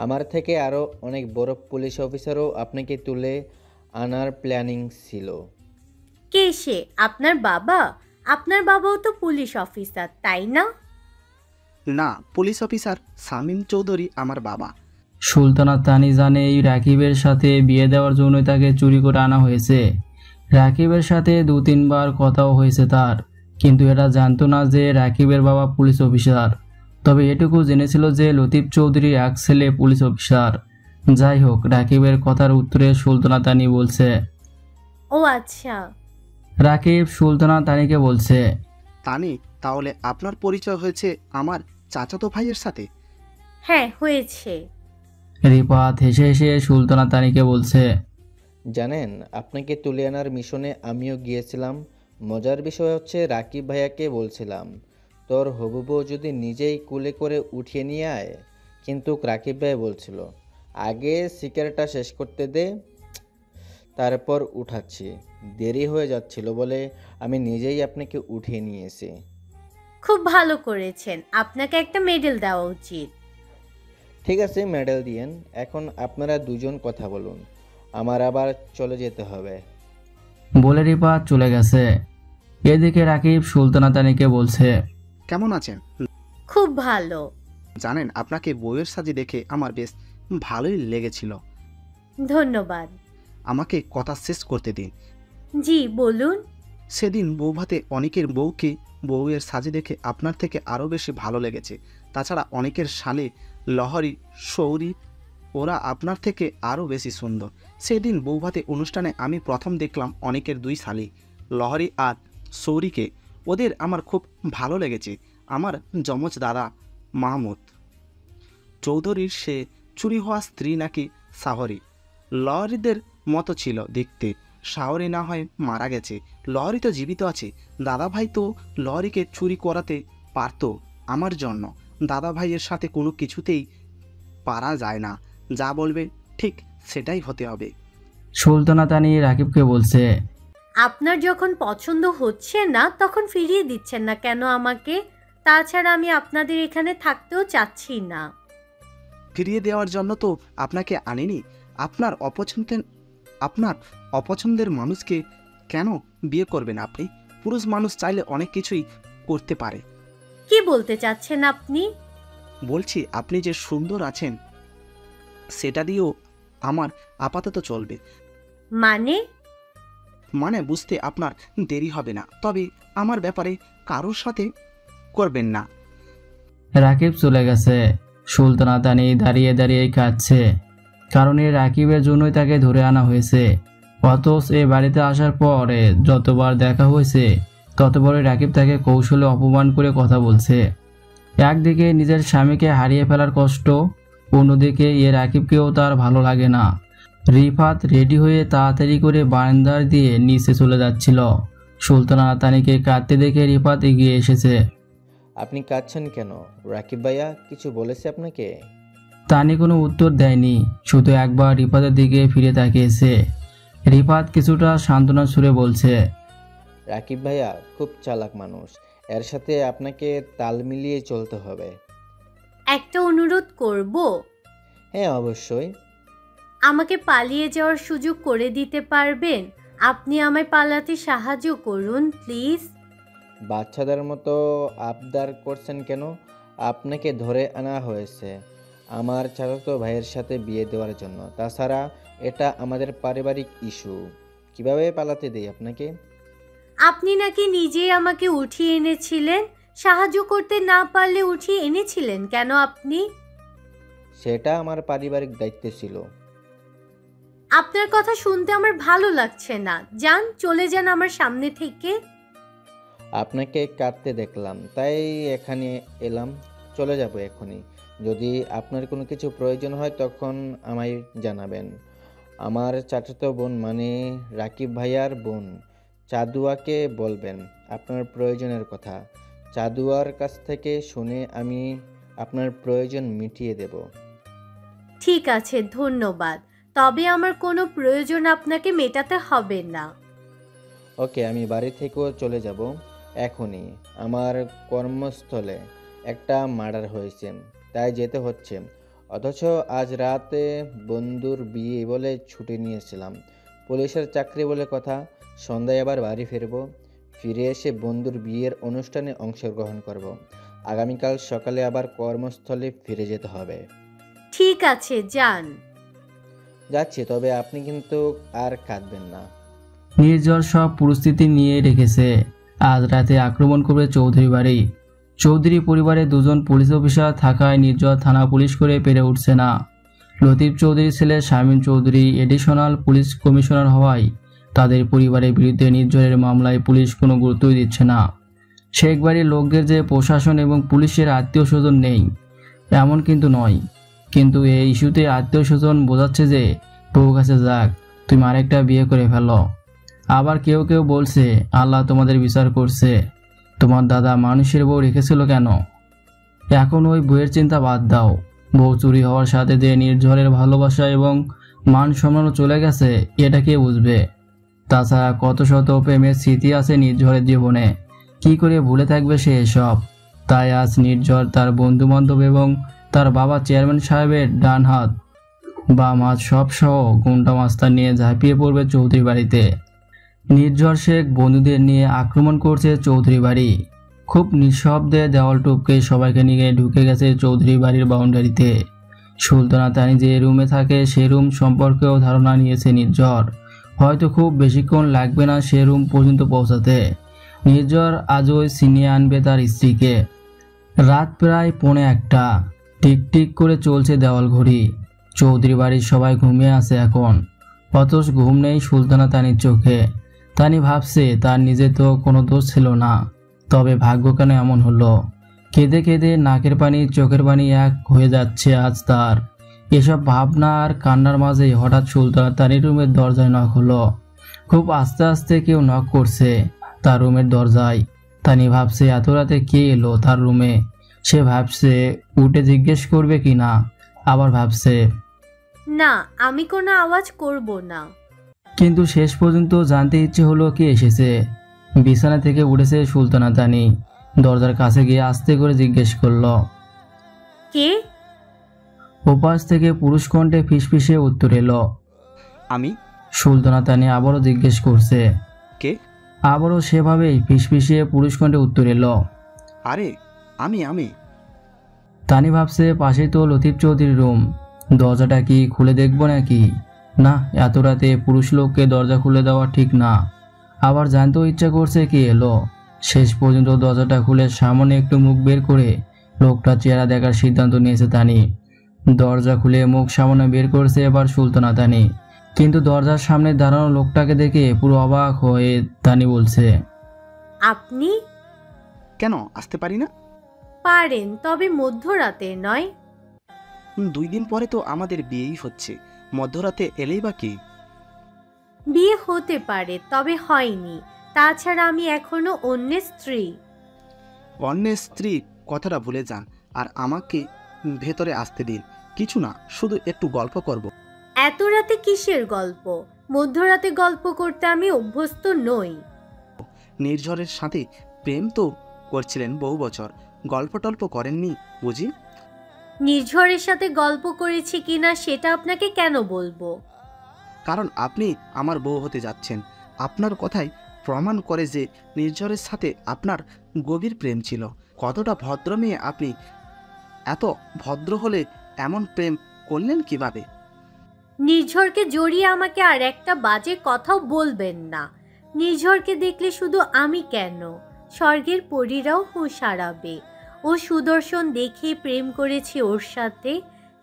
আমার থেকে আরও অনেক বড় পুলিশ অফিসারও আপনাকে তুলে আনার প্ল্যানিং ছিল। কে সে? আপনার বাবা? আপনার বাবাও তো পুলিশ অফিসার, তাই না? না, পুলিশ অফিসার শামীম চৌধুরী আমার বাবা। সুলতানা তানি জানে এই রাকিবের সাথে বিয়ে দেওয়ার জন্য তাকে চুরি করে আনা হয়েছে। রাকিবের সাথে 2-3 বার কথাও হয়েছে তার, কিন্তু এরা জানতো না যে রাকিবের বাবা পুলিশ অফিসার। তবে এটুকু জেনেছিল যে লতিফ চৌধুরীর এক ছেলে পুলিশ অফিসার। যাই হোক, রাকিবের কথার উত্তরে সুলতানা তানি বলছে, ও আচ্ছা। রাকিব সুলতানা তানিকে বলছে, তানি, তাহলে আপনার পরিচয় হয়েছে আমার চাচাতো ভাইয়ের সাথে? হ্যাঁ, হয়েছে। রিফাত হেসে হেসে সুলতানা তানিকে বলছে, জানেন আপনাকে তুলে আনার মিশনে আমিও গিয়েছিলাম। মজার বিষয় হচ্ছে রাকিব ভাইয়াকে বলছিলাম তোর হবু বউ যদি নিজেই কুলে করে উঠিয়ে নিয়ে আয়, কিন্তু রাকিব ভাই বলছিল আগে শিকারটা শেষ করতে দে, তারপর উঠাচ্ছি। দেরি হয়ে যাচ্ছিল বলে আমি নিজেই আপনাকে উঠিয়ে নিয়েছি। খুব ভালো করেছেন, আপনাকে একটা মেডেল দেওয়া উচিত। ঠিক আছে, মেডেল দিয়েন। এখন আপনারা দুজন কথা বলুন, আমার আবার চলে যেতে হবে। বলে রিফাত চলে গেছে। এদিকে রাকিব সুলতানা তানিকে বলছে, কেমন আছেন? খুব ভালো। জানেন, আপনাকে বউয়ের সাজে দেখে আমার বেশ ভালোই লেগেছিল। ধন্যবাদ। আমাকে কথা শেষ করতে দিন। জি বলুন। সেদিন বৌভাতে অনেকের বউকে বউয়ের সাজে দেখে আপনার থেকে আরও বেশি ভালো লেগেছে। তাছাড়া অনেকের শালে লহরী, সৌরী, ওরা আপনার থেকে আরও বেশি সুন্দর। সেদিন বৌভাতে অনুষ্ঠানে আমি প্রথম দেখলাম অনেকের 2 শালী, লহরী আর সৌরীকে। ওদের আমার খুব ভালো লেগেছে। আমার যমজ দাদা মাহমুদ চৌধুরীর সে চুরি হওয়া স্ত্রী নাকি শাহরী। লহরীদের মতো ছিল দেখতে। শাহরী না হয় মারা গেছে, লহরী তো জীবিত আছে। দাদা ভাই তো লহরীকে চুরি করাতে পারতো আমার জন্য। দাদা ভাইয়ের সাথে কোনো কিছুতেই পারা যায় না। যা বলবে ঠিক সেটাই হতে হবে। সুলতানা তানি রাকিবকে বলছে, আপনার যখন পছন্দ হচ্ছে না তখন ফিরিয়ে দিচ্ছেন না কেন আমাকে? তাছাড়া আমি আপনাদের এখানে থাকতেও চাচ্ছি না। ফিরিয়ে দেওয়ার জন্য তো আপনাকে আনিনি। আপনার অপছন্দের মানুষকে কেন বিয়ে করবেন আপনি? পুরুষ মানুষ চাইলে অনেক কিছুই করতে পারে। কি বলতে চাচ্ছেন আপনি? বলছি আপনি যে সুন্দর আছেন সেটা দিয়েও আমার আপাতত চলবে। মানে বুঝতে আপনার দেরি হবে না, তবে আমার ব্যাপারে কারোর সাথে করবেন না। রাকিব চলে গেছে। সুলতানা তানি দাঁড়িয়ে দাঁড়িয়ে কাঁদছে, কারণ এই রাকিবের জন্যই তাকে ধরে আনা হয়েছে। অথচ এ বাড়িতে আসার পরে যতবার দেখা হয়েছে ততবারই রাকিব তাকে কৌশলে অপমান করে কথা বলছে। একদিকে নিজের স্বামীকে হারিয়ে ফেলার কষ্ট, অন্যদিকে এ রাকিবকেও তার ভালো লাগে না। রিফাত রেডি হয়ে তাড়াতাড়ি করে বারান্দার দিয়ে নিচে চলে যাচ্ছিল। সুলতানা তানিকে কাঁদতে দেখে রিফাত এগিয়ে এসেছে। আপনি কাঁদছেন কেন? রাকিব ভাইয়া কিছু বলেছে আপনাকে? তানি কোনো উত্তর দেয়নি, শুধু একবার রিফাতের দিকে ফিরে তাকিয়েছে। রিফাত কিছুটা সান্ত্বনা সুরে বলছে, রাকিব ভাইয়া খুব চালাক মানুষ, এর সাথে আপনাকে তাল মিলিয়ে চলতে হবে। একটা অনুরোধ করব? হ্যাঁ অবশ্যই। আমাকে পালিয়ে যাওয়ার সুযোগ করে দিতে পারবেন? আপনি আমায় পালাতে সাহায্য করুন প্লিজ। বাচ্চাদের মতো আবদার করছেন কেন? আপনাকে ধরে আনা হয়েছে আমার চাচাতো ভাইয়ের সাথে বিয়ে দেওয়ার জন্য। তাছাড়া এটা আমাদের পারিবারিক ইস্যু। কিভাবে পালাতে দেই আপনাকে? আপনি নাকি নিজেই আমাকে উঠিয়ে এনেছিলেন। সাহায্য করতে না পারলে উঠিয়ে এনেছিলেন কেন আপনি? সেটা আমার পারিবারিক দায়িত্ব ছিল। আপনার কথা শুনতে আমার ভালো লাগছে না। যান, চলে যান আমার সামনে থেকে। আপনাকে কাঁদতে দেখলাম তাই এখানে এলাম। চলে যাব এখনই। যদি আপনার কোনো কিছু প্রয়োজন হয় তখন আমায় জানাবেন। আমার চাচাতো বোন মানে রাকিব ভাইয়ার বোন চাঁদুয়াকে বলবেন আপনার প্রয়োজনের কথা। চাঁদুয়ার কাছ থেকে শুনে আমি আপনার প্রয়োজন মিটিয়ে দেব। ঠিক আছে, ধন্যবাদ। তবে আমার কোনো প্রয়োজন আপনাকে মেটাতে হবে না। ওকে, আমি বাড়ি থেকেও চলে যাব এখনই। আমার কর্মস্থলে একটা মার্ডার হয়েছে, তাই যেতে হচ্ছে। অথচ আজ রাতে বন্ধুর বিয়ে বলে ছুটি নিয়েছিলাম। পুলিশের চাকরি বলে কথা। সন্ধ্যায় আবার বাড়ি ফিরব। ফিরে এসে বন্ধুর বিয়ের অনুষ্ঠানে অংশগ্রহণ করব। আগামীকাল সকালে আবার কর্মস্থলে ফিরে যেতে হবে। ঠিক আছে, যান। যাচ্ছি, তবে আপনি কিন্তু আর কাঁদবেন না। নির্ঝর সব পরিস্থিতি নিয়ে রেখেছে। আজ রাতে আক্রমণ করবে চৌধুরী বাড়ি। চৌধুরী পরিবারে দুজন পুলিশ অফিসার থাকায় নির্ঝর থানা পুলিশ করে পেরে উঠছে না। লতিফ চৌধুরীর ছেলে Shamim Chowdhury additional police commissioner হওয়ায় তাদের পরিবারের বিরুদ্ধে নির্ঝরের মামলায় পুলিশ কোনো গুরুত্বই দিচ্ছে না। শেখ বাড়ির লোকদের যে প্রশাসন এবং পুলিশের আত্মীয় স্বজন নেই এমন কিন্তু নয়, কিন্তু এই ইস্যুতে আত্মীয় স্বজন বোঝাচ্ছে যে বউ কাছে যাক, তুমি আরেকটা বিয়ে করে ফেলো। আবার কেউ কেউ বলছে আল্লাহ তোমাদের বিচার করছে, তোমার দাদা মানুষের বউ রেখেছিল কেন? এখন ওই বউয়ের চিন্তা বাদ দাও। বউ চুরি হওয়ার সাথে যে নির্ঝরের ভালোবাসা এবং মান সম্মানও চলে গেছে এটা কে বুঝবে? তাছাড়া কত শত প্রেমের স্মৃতি আছে নির্ঝরের জীবনে, কি করে ভুলে থাকবে সে এসব? তাই আজ নির্ঝর তার বন্ধু বান্ধব এবং তার বাবা চেয়ারম্যান সাহেবের ডান হাত বাম হাত সব সহ গুন্ডা মাস্তার নিয়ে ঝাঁপিয়ে পড়বে চৌধুরী বাড়িতে। নির্ঝর শেখ বন্ধুদের নিয়ে আক্রমণ করছে চৌধুরী বাড়ি। খুব নিঃশব্দে দেওয়াল টপকে সবাইকে নিয়ে ঢুকে গেছে চৌধুরী বাড়ির বাউন্ডারিতে। সুলতানা তানি যে রুমে থাকে সে রুম সম্পর্কেও ধারণা নিয়েছে নির্ঝর। হয়তো খুব বেশিক্ষণ লাগবে না সে রুম পর্যন্ত পৌঁছাতে। নির্ঝর আজই ছিনিয়ে আনবে তার স্ত্রীকে। রাত প্রায় 1:45। টিকটিক করে চলছে দেওয়াল ঘড়ি। চৌধুরী বাড়ির সবাই ঘুমিয়ে আছে এখন, অথচ ঘুম নেই সুলতানা তানির চোখে। তানি ভাবছে তার নিজে তো কোনো দোষ ছিল না, তবে ভাগ্য কেন এমন হলো? কেঁদে কেঁদে নাকের পানি চোখের পানি এক হয়ে যাচ্ছে আজ তার। এসব ভাবনা আর কান্নার মাঝেই হঠাৎ সুলতানা তানির রুমের দরজায় নক হলো। খুব আস্তে আস্তে কেউ নক করছে তার রুমের দরজায়। তানি ভাবছে এত রাতে কে এলো তার রুমে। সে ভাবছে উঠে জিজ্ঞেস করবে কি না, আবার ভাবছে না, আমি কোনো আওয়াজ করব না। কিন্তু শেষ পর্যন্ত জানতে ইচ্ছে হলো কে এসেছে। বিছানা থেকে উঠেছে সুলতানা তানি। দরজার কাছে গিয়ে আস্তে করে জিজ্ঞেস করলো, কে? ওপাশ থেকে পুরুষ কণ্ঠে ফিসফিসে উত্তর এলো, আমি। সুলতানা তানি আবারও জিজ্ঞেস করছে। কে? আবারও সেভাবেই ফিসফিসিয়ে পুরুষ কণ্ঠে উত্তর এলো, আরে আমি। তানি ভাবছে পাশেই তো লতিফ চৌধুরীর রুম, দরজাটা কি খুলে দেখবো নাকি? না, এত রাতে পুরুষ লোককে দরজা খুলে দেওয়া ঠিক না। আবার জানতেও ইচ্ছা করছে কে এলো। শেষ পর্যন্ত দরজাটা খুলে সামনে একটু মুখ বের করে লোকটা চেহারা দেখার সিদ্ধান্ত নিয়েছে তানি। দরজা খুলে মুখ সামনে বের করছে এবার সুলতানা তানি। কিন্তু দরজার সামনে দাঁড়ানো লোকটাকে দেখে পুরো অবাক হয়ে তানি বলছে, আপনি? কেন আসতে পারি না? পারেন, তবে মধ্যরাতে নয়। 2 দিন পরে তো আমাদের বিয়েই হচ্ছে, মধ্যরাতে এলেই বা কি? বিয়ে হতে পারে, তবে হয়নি। তাছাড়া আমি এখনো অন্যের স্ত্রী। অন্যের স্ত্রী কথাটা ভুলে যান, আর আমাকে ভেতরে আসতে দিন। কিছু না, শুধু একটু গল্প করব। এত রাতে কিসের গল্প? মধ্যরাতে গল্প করতে আমি অভ্যস্ত নই। নির্ঝরের সাথে প্রেম তো করছিলেন বহু বছর, গল্প টল্প করেননি বুঝি? নির্ঝরের সাথে গল্প করেছি কিনা সেটা আপনাকে কেন বলবো? কারণ আপনি আমার বউ হতে যাচ্ছেন। আপনার কথাই প্রমাণ করে যে নির্ঝরের সাথে আপনার গভীর প্রেম ছিল। কতটা ভদ্র মেয়ে আপনি! এত ভদ্র হলে এমন প্রেম করলেন কিভাবে? নির্ঝরকে জড়িয়ে আমাকে আর একটা বাজে কথাও বলবেন না। নির্ঝরকে দেখলে শুধু আমি কেন, স্বর্গের পরীরাও হুঁশ হারাবে। ও সুদর্শন দেখে প্রেম করেছি ওর সাথে।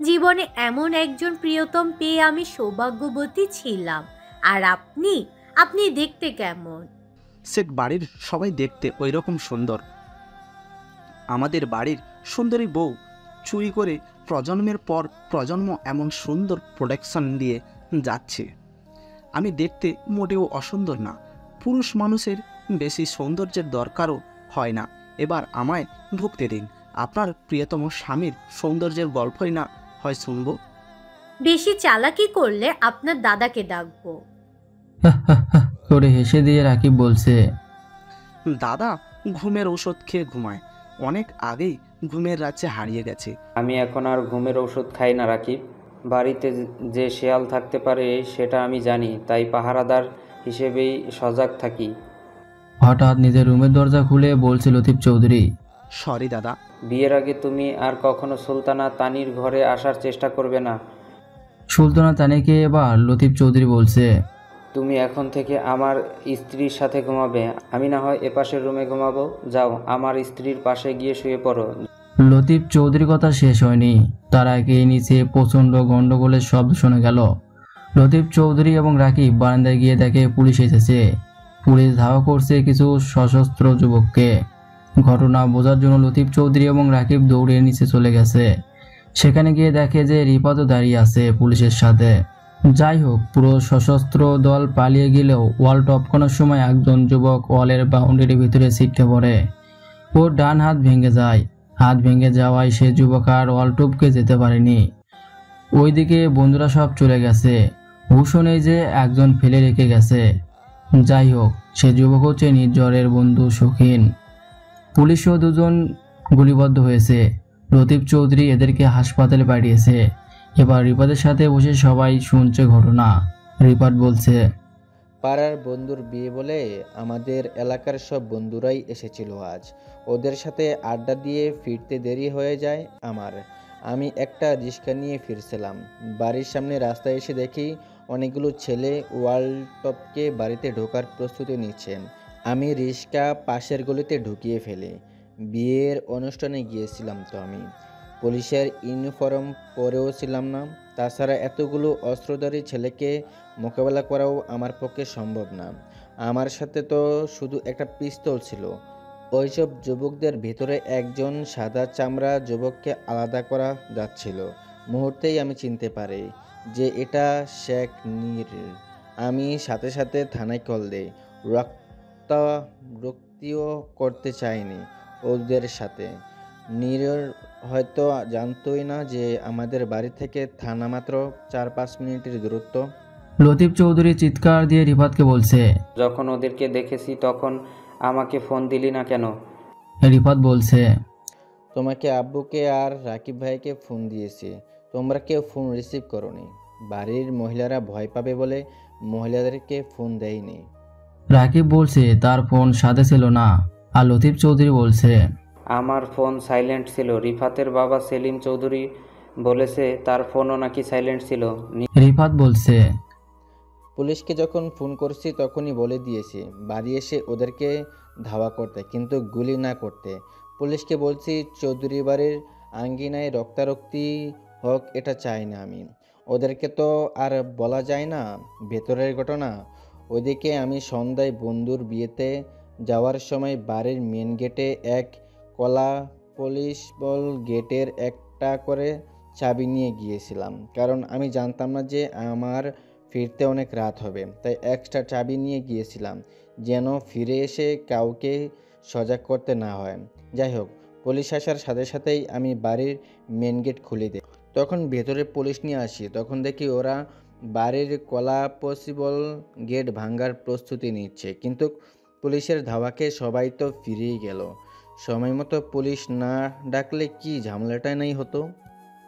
জীবনে এমন একজন প্রিয়তম পেয়ে আমি সৌভাগ্যবতী ছিলাম। আর আপনি দেখতে কেমন? সে বাড়ির সবাই দেখতে ওই রকম সুন্দর। আমাদের বাড়ির সুন্দরী বউ চুরি করে প্রজন্মের পর প্রজন্ম এমন সুন্দর প্রোটেকশন দিয়ে যাচ্ছে। আমি দেখতে মোটেও অসুন্দর না। পুরুষ মানুষের বেশি সৌন্দর্যের দরকারও হয় না। এবার আমায় ঢুকতে দিন। আপনার প্রিয়তম স্বামীর সৌন্দর্যের গল্পই না হয় শুনবো। বেশি চালাকি করলে আপনার দাদাকে ডাকবো। করে হেসে দিয়ে রাকিব বলছে, দাদা ঘুমের ঔষধ খেয়ে ঘুমায়, অনেক আগেই ঘুমের রাজ্যে হারিয়ে গেছে। আমি এখন আর ঘুমের ওষুধ খাই না রাকিব। বাড়িতে যে শেয়াল থাকতে পারে সেটা আমি জানি, তাই পাহারাদার হিসেবেই সজাগ থাকি। হঠাৎ নিজের রুমের দরজা খুলে বলছে লতিফ চৌধুরী, সরি দাদা। বিয়ের আগে তুমি আর কখনো সুলতানা তানির ঘরে আসার চেষ্টা করবে না। সুলতানা তানিকে এবার লতিফ চৌধুরী বলছে, তুমি এখন থেকে আমার স্ত্রীর সাথে ঘুমাবে, আমি না হয় এপাশের রুমে ঘুমাবো। যাও, আমার স্ত্রীর পাশে গিয়ে শুয়ে পড়ো। লতিফ চৌধুরীর কথা শেষ হয়নি, তার আগে নিচে প্রচণ্ড গন্ডগোলের শব্দ শোনা গেল। লতিফ চৌধুরী এবং রাকিব বারান্দায় গিয়ে দেখে পুলিশ এসেছে। পুলিশ ধাওয়া করছে কিছু সশস্ত্র যুবককে। ঘটনা বোঝার জন্য লতিফ চৌধুরী এবং রাকিব দৌড়ে নিচে চলে গেছে। সেখানে গিয়ে দেখে যে রিপাতও দাঁড়িয়ে আছে পুলিশের সাথে। যাই হোক, পুরো সশস্ত্র দল পালিয়ে গেলেও ওয়াল টপকানোর সময় একজন যুবক ওয়ালের বাউন্ডারির ভিতরে ছিটকে পড়ে। ওর ডান হাত ভেঙে যায়। হাত ভেঙে যাওয়ায় সে যুবক আর ওয়াল টপকে যেতে পারেনি। ওইদিকে বন্ধুরা সব চলে গেছে, হুঁশও নেই যে একজন ফেলে রেখে গেছে। যাই হোক, সে যুবক হচ্ছে নির্ঝরের বন্ধু শৌখিন। পুলিশও 2 জন গুলিবদ্ধ হয়েছে। লতিফ চৌধুরী এদেরকে হাসপাতালে পাঠিয়েছে। এবার রিপাতের সাথে বসে সবাই শুনছে ঘটনা। রিপাত বলছে, পাড়ার বন্ধুর বিয়ে বলে আমাদের এলাকার সব বন্ধুরাই এসেছিল আজ। ওদের সাথে আড্ডা দিয়ে ফিরতে দেরি হয়ে যায় আমার। আমি একটা রিক্সা নিয়ে ফিরছিলাম। বাড়ির সামনে রাস্তায় এসে দেখি অনেকগুলো ছেলে ওয়াল টপকে বাড়িতে ঢোকার প্রস্তুতি নিচ্ছেন। আমি রিক্সা পাশের গলিতে ঢুকিয়ে ফেলি। বিয়ের অনুষ্ঠানে গিয়েছিলাম তো আমি, পুলিশের ইউনিফর্ম পরেও ছিলাম না। তাছাড়া এতগুলো অস্ত্রধারী ছেলেকে মোকাবেলা করাও আমার পক্ষে সম্ভব না। আমার সাথে তো শুধু একটা পিস্তল ছিল। ওইসব যুবকদের ভিতরে একজন সাদা চামড়া যুবককে আলাদা করা যাচ্ছিল। মুহূর্তেই আমি চিনতে পারি যে এটা শেখ নীর। আমি সাথে সাথে থানায় কল দেই। রক্তারক্তিও করতে চাইনি ওদের সাথে। নীর হয়তো জানতোই না যে আমাদের বাড়ি থেকে থানা মাত্র 4-5 মিনিটের দূরত্ব। লতিফ চৌধুরী চিৎকার দিয়ে রিফাতকে বলছে। যখন ওদেরকে দেখেছি তখন আমাকে ফোন দিলি না কেন? রিফাত বলছে, তোমাকে আব্বুকে আর রাকিব ভাইকে ফোন দিয়েছি, তোমরা কেউ ফোন রিসিভ করোনি। বাড়ির মহিলারা ভয় পাবে বলে মহিলাদেরকে ফোন দেয়নি। রাকিব বলছে তার ফোন সাথে ছিল না, আর লতিফ চৌধুরী বলছে, আমার ফোন সাইলেন্ট ছিল। রিফাতের বাবা সেলিম চৌধুরী বলেছে তার ফোনও নাকি সাইলেন্ট ছিল। রিফাত বলছে, পুলিশকে যখন ফোন করছি তখনই বলে দিয়েছি বাড়ি এসে ওদেরকে ধাওয়া করতে, কিন্তু গুলি না করতে। পুলিশকে বলছি চৌধুরী বাড়ির আঙ্গিনায় রক্তারক্তি হোক, এটা চাই না আমি। ওদেরকে তো আর বলা যায় না ভেতরের ঘটনা। ওইদিকে আমি সন্ধ্যায় বন্ধুর বিয়েতে যাওয়ার সময় বাড়ির মেন গেটে এক কলা পুলিশ বল গেটের একটা করে চাবি নিয়ে গিয়েছিলাম, কারণ আমি জানতাম না যে আমার ফিরতে অনেক রাত হবে, তাই এক্সট্রা চাবি নিয়ে গিয়েছিলাম যেন ফিরে এসে কাউকে সজাগ করতে না হয়। যাই হোক, পুলিশ আসার সাথে সাথেই আমি বাড়ির মেন গেট খুলে দিই। তখন ভেতরে পুলিশ নিয়ে আসি, তখন দেখি ওরা বাড়ির কলা পসিবল গেট ভাঙার প্রস্তুতি নিচ্ছে, কিন্তু পুলিশের ধাওয়াকে সবাই তো ফিরেই গেল। সময় মতো পুলিশ না ডাকলে কি ঝামেলাটাই নাই হতো।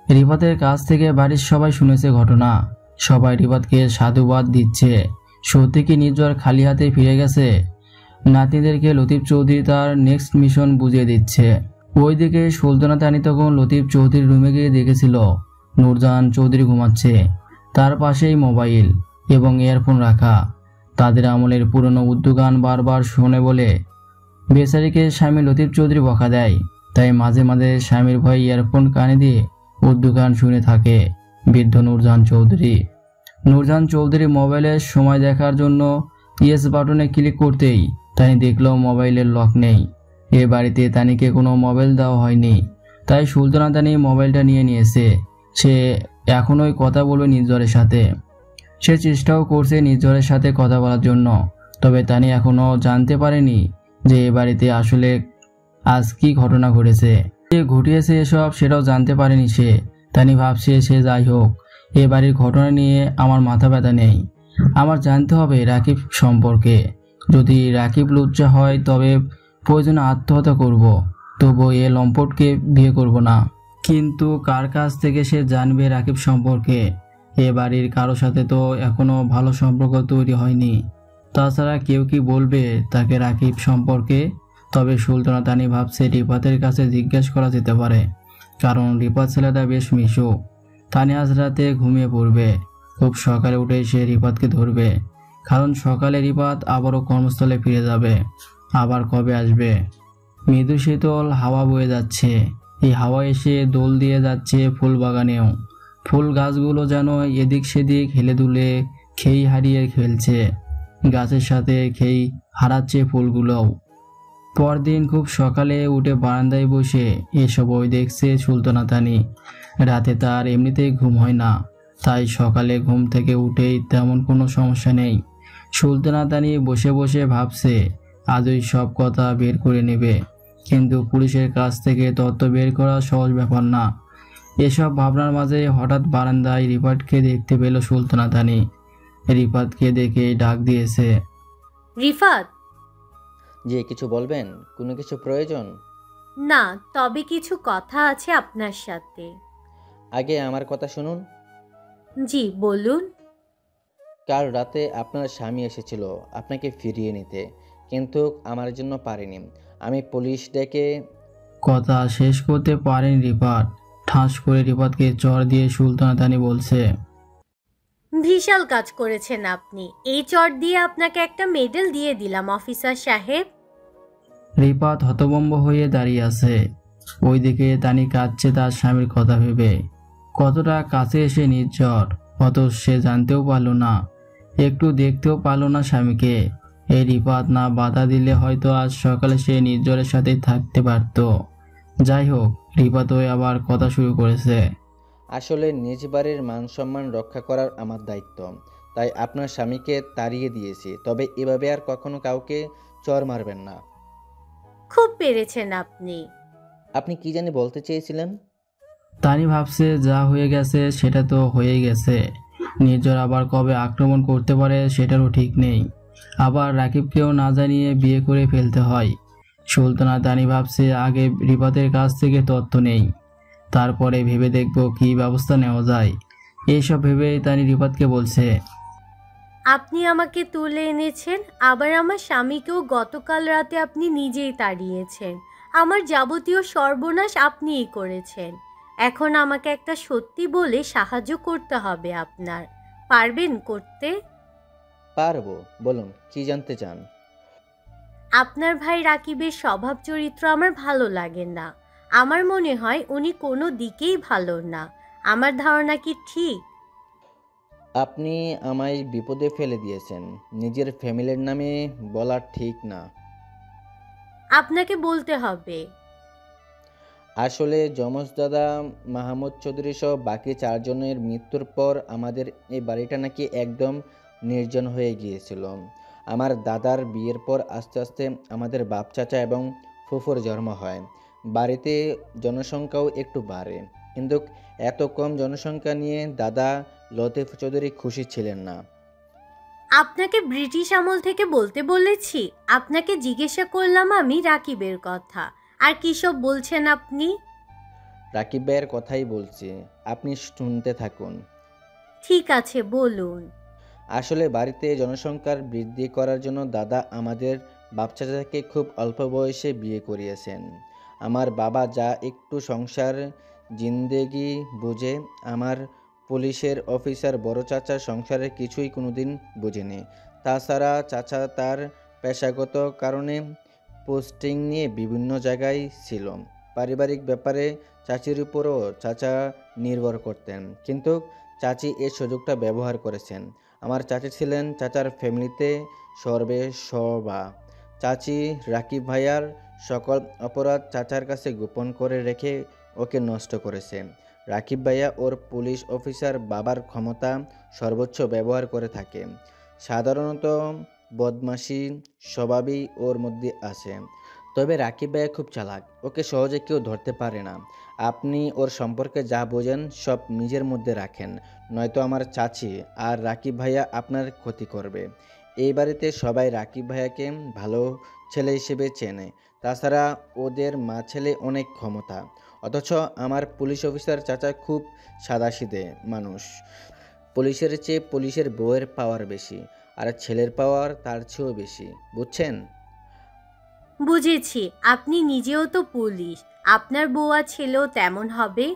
রিফাতের কাছ থেকে বাড়ির সবাই শুনেছে ঘটনা। সবাই রিফাতকে সাধুবাদ দিচ্ছে। সত্যি কি নির্ঝর খালি হাতে ফিরে গেছে? নাতিদেরকে লতিফ চৌধুরী তার নেক্সট মিশন বুঝিয়ে দিচ্ছে। ওইদিকে সুলতানা তানি তখন লতিফ চৌধুরীর রুমে গিয়ে দেখেছিল নূরজাহান চৌধুরী ঘুমাচ্ছে, তার পাশেই মোবাইল এবং ইয়ারফোন রাখা। তাদের আমলের পুরনো উর্দু গান বারবার শোনে বলে বেচারিকে স্বামী লতিফ চৌধুরী বকা দেয়, তাই মাঝে মাঝে স্বামীর ভয়ে ইয়ারফোন কানে দিয়ে উর্দু গান শুনে থাকে বৃদ্ধ নূরজাহান চৌধুরী। নূরজাহান চৌধুরী মোবাইলের সময় দেখার জন্য ইয়েস বাটনে ক্লিক করতেই তানি দেখলো মোবাইলের লক নেই। এ বাড়িতে তানিকে কোনো মোবাইল দেওয়া হয়নি, তাই সুলতানা তানি মোবাইলটা নিয়ে নিয়েছে। সে এখনোই কথা বলবে নির্ঝরের সাথে। সে চেষ্টাও করছে নির্ঝরের সাথে কথা বলার জন্য, তবে তানি এখনো জানতে পারেনি যে এ বাড়িতে আসলে আজ কি ঘটনা ঘটেছে। যে ঘটিয়েছে এসব সেটাও জানতে পারেনি সে। তানি ভাবছে সে যাই হোক, এ বাড়ির ঘটনা নিয়ে আমার মাথা ব্যথা নেই। আমার জানতে হবে রাকিব সম্পর্কে। যদি রাকিব লুচ্চা হয় তবে প্রয়োজনে আত্মহত্যা করব, তবু এ লম্পটকে বিয়ে করব না। কিন্তু কার কাছ থেকে সে জানবে রাকিব সম্পর্কে? এ বাড়ির কারো সাথে তো এখনো ভালো সম্পর্ক তৈরি হয়নি। তাছাড়া কেউ কি বলবে তাকে রাকিব সম্পর্কে? তবে সুলতানা তানি ভাবছে রিফাতের কাছে জিজ্ঞেস করা যেতে পারে, কারণ রিফাত ছেলেটা বেশ মিশুক। তানি আজ রাতে ঘুমিয়ে পড়বে, খুব সকালে উঠে সে রিফাতকে ধরবে, কারণ সকালে রিফাত আবারও কর্মস্থলে ফিরে যাবে। আবার কবে আসবে? মৃদু শীতল হাওয়া বয়ে যাচ্ছে। এই হাওয়া এসে দোল দিয়ে যাচ্ছে ফুল বাগানেও। ফুল গাছগুলো যেন এদিক সেদিক হেলে দুলে খেই হারিয়ে খেলছে, গাছের সাথে খেই হারাচ্ছে ফুলগুলোও। পরদিন খুব সকালে উঠে বারান্দায় বসে এসব ওই দেখছে সুলতানা তানি। রাতে তার এমনিতেই ঘুম হয় না, তাই সকালে ঘুম থেকে উঠেই তেমন কোনো সমস্যা নেই। সুলতানা তানি বসে বসে ভাবছে আজই সব কথা বের করে নেবে, কিন্তু পুলিশের কাছ থেকে তথ্য বের করা সহজ ব্যাপার না। এসব ভাবনার মাঝে হঠাৎ বারান্দায় রিফাতকে দেখতে পেল সুলতানা তানি। রিফাতকে দেখে ডাক দিয়েছে, রিফাত। যে কিছু বলবেন? কোনো কিছু প্রয়োজন? না, তবে কিছু কথা আছে আপনার সাথে। আগে আমার কথা শুনুন। জি বলুন। কাল রাতে আপনার স্বামী এসেছিল আপনাকে ফিরিয়ে নিতে, কিন্তু আমার জন্য পারেনি। আমি পুলিশ ডেকে। কথা শেষ করতে পারেন রিফাত। ঠাস করে রিফাতকে চড় দিয়ে সুলতানা তানি বলছে, বিশাল কাজ করেছেন আপনি। এই চট দিয়ে আপনাকে একটা মেডেল দিয়ে দিলাম অফিসার সাহেব। রিফাত হতভম্ব হয়ে দাঁড়িয়ে আছে। ওইদিকে তানি কাঁদছে তার স্বামীর কথা ভেবে। কতটা কাছে এসে নির্ঝর, অত সে জানতেও পারলো না, একটু দেখতেও পারলো না স্বামীকে। এই রিফাত না বাধা দিলে হয়তো আজ সকালে সে নির্ঝরের সাথে থাকতে পারত। যাই হোক, রিফাত ওই আবার কথা শুরু করেছে। আসলে নিজ বাড়ির মান সম্মান রক্ষা করার আমার দায়িত্ব, তাই আপনার স্বামীকে তাড়িয়ে দিয়েছি। তবে এভাবে আর কখনো কাউকে চর মারবেন না। খুব পেরেছেন আপনি। আপনি কি জানি বলতে চেয়েছিলেন? তানি ভাবছে যা হয়ে গেছে সেটা তো হয়েই গেছে, নির্ঝর আবার কবে আক্রমণ করতে পারে সেটারও ঠিক নেই। আবার রাকিবকেও না জানিয়ে বিয়ে করে ফেলতে হয়। সুলতানা তানি ভাবছে আগে রিফাতের কাছ থেকে তথ্য নেই, তারপরে ভেবে দেখব কি ব্যবস্থা নেওয়া যায়। এইসব ভেবেই তানি রিফাতকে বলছে, আপনি আমাকে তুলে এনেছেন, আবার আমার স্বামীকেও গতকাল রাতে আপনি নিজেই তাড়িয়েছেন। আমার যাবতীয় সর্বনাশ আপনিই করেছেন। এখন আমাকে একটা সত্যি বলে সাহায্য করতে হবে আপনার। পারবেন করতে? পারবো, বলুন কি জানতে চান? আপনার ভাই রাকিবের স্বভাব চরিত্র আমার ভালো লাগে না। আমার মনে হয় উনি কোনো দিকেই ভালো না। আমার ধারণা কি ঠিক? আপনি আমায় বিপদে ফেলে দিয়েছেন। নিজের ফ্যামিলির নামে বলা ঠিক না। আপনাকে বলতে হবে। আসলে যমজ দাদা মাহমুদ চৌধুরী সহ বাকি 4 জনের মৃত্যুর পর আমাদের এই বাড়িটা নাকি একদম নির্জন হয়ে গিয়েছিল। আমার দাদার বিয়ের পর আস্তে আস্তে আমাদের বাপ চাচা এবং ফুফুর জন্ম হয়। বাড়িতে জনসংখ্যাও একটু বাড়ে, কিন্তু এত কম জনসংখ্যা নিয়ে দাদা লতিফ চৌধুরী খুশি ছিলেন না। আপনাকে ব্রিটিশ আমল থেকে বলতে বলেছি? আপনাকে জিজ্ঞাসা করলাম আমি রাকিবের কথা, আর কী সব বলছেন আপনি? রাকিব ভাইয়ের কথাই বলছি, আপনি শুনতে থাকুন। ঠিক আছে, বলুন। আসলে বাড়িতে জনসংখ্যার বৃদ্ধি করার জন্য দাদা আমাদের বাপ চাচাকে খুব অল্প বয়সে বিয়ে করিয়েছেন। আমার বাবা যা একটু সংসার জিন্দেগি বুঝে, আমার পুলিশের অফিসার বড় চাচা সংসারের কিছুই কোনোদিন বুঝেনি। তাছাড়া চাচা তার পেশাগত কারণে পোস্টিং নিয়ে বিভিন্ন জায়গায় ছিল। পারিবারিক ব্যাপারে চাচির উপরও চাচা নির্ভর করতেন, কিন্তু চাচি এই সুযোগটা ব্যবহার করেছেন। আমার চাচি ছিলেন চাচার ফ্যামিলিতে সর্বেসর্বা। চাচি রাকিব ভাইয়ার সকল অপরাধ চাচার কাছে গোপন করে রেখে ওকে নষ্ট করেছে। রাকিব ভাইয়া ওর পুলিশ অফিসার বাবার ক্ষমতা সর্বোচ্চ ব্যবহার করে থাকে। সাধারণত বদমাশি স্বভাবই ওর মধ্যে আছে, তবে রাকিব ভাইয়া খুব চালাক, ওকে সহজে কেউ ধরতে পারে না। আপনি ওর সম্পর্কে যা বোঝেন সব নিজের মধ্যে রাখেন, নয়তো আমার চাচি আর রাকিব ভাইয়া আপনার ক্ষতি করবে। এই বাড়িতে সবাই রাকিব ভাইয়াকে ভালো ছেলে হিসেবে চেনে। তাছাড়া ওদের মা ছেলে অনেক ক্ষমতা, অথচ আমার পুলিশ অফিসার চাচা খুব সাদাসিধে মানুষ। পুলিশের চেয়ে পুলিশের বউয়ের পাওয়ার বেশি, আর ছেলের পাওয়ার তার চেয়েও বেশি, বুঝছেন? বুঝেছি, আপনি নিজেও তো পুলিশ, আপনার বউয়া ছেলেও তেমন হবে।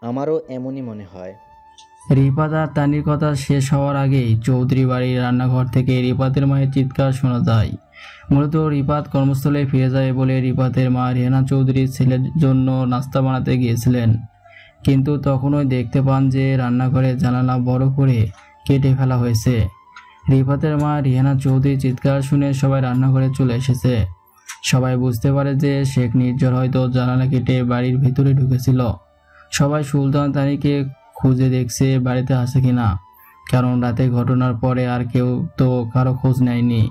আমারও এমনই মনে হয়। রিফাত আর তানির কথা শেষ হওয়ার আগেই চৌধুরী বাড়ির রান্নাঘর থেকে রিফাতের মায়ের চিৎকার শোনা যায়। মূলত রিফাত কর্মস্থলে ফিরে যায় বলে রিফাতের মা রেহানা চৌধুরীর ছেলের জন্য নাস্তা বানাতে গিয়েছিলেন, কিন্তু তখনই দেখতে পান যে রান্নাঘরের জানালা বড় করে কেটে ফেলা হয়েছে। রিফাতের মা রেহানা চৌধুরীর চিৎকার শুনে সবাই রান্নাঘরে চলে এসেছে। সবাই বুঝতে পারে যে শেখ নির্ঝর হয়তো জানালা কেটে বাড়ির ভিতরে ঢুকেছিল। সবাই সুলতান তানিকে খুঁজে দেখছে বাড়িতে আছে কিনা, কারণ রাতে ঘটনার পরে আর কেউ তো কারো খোঁজ নেয়নি।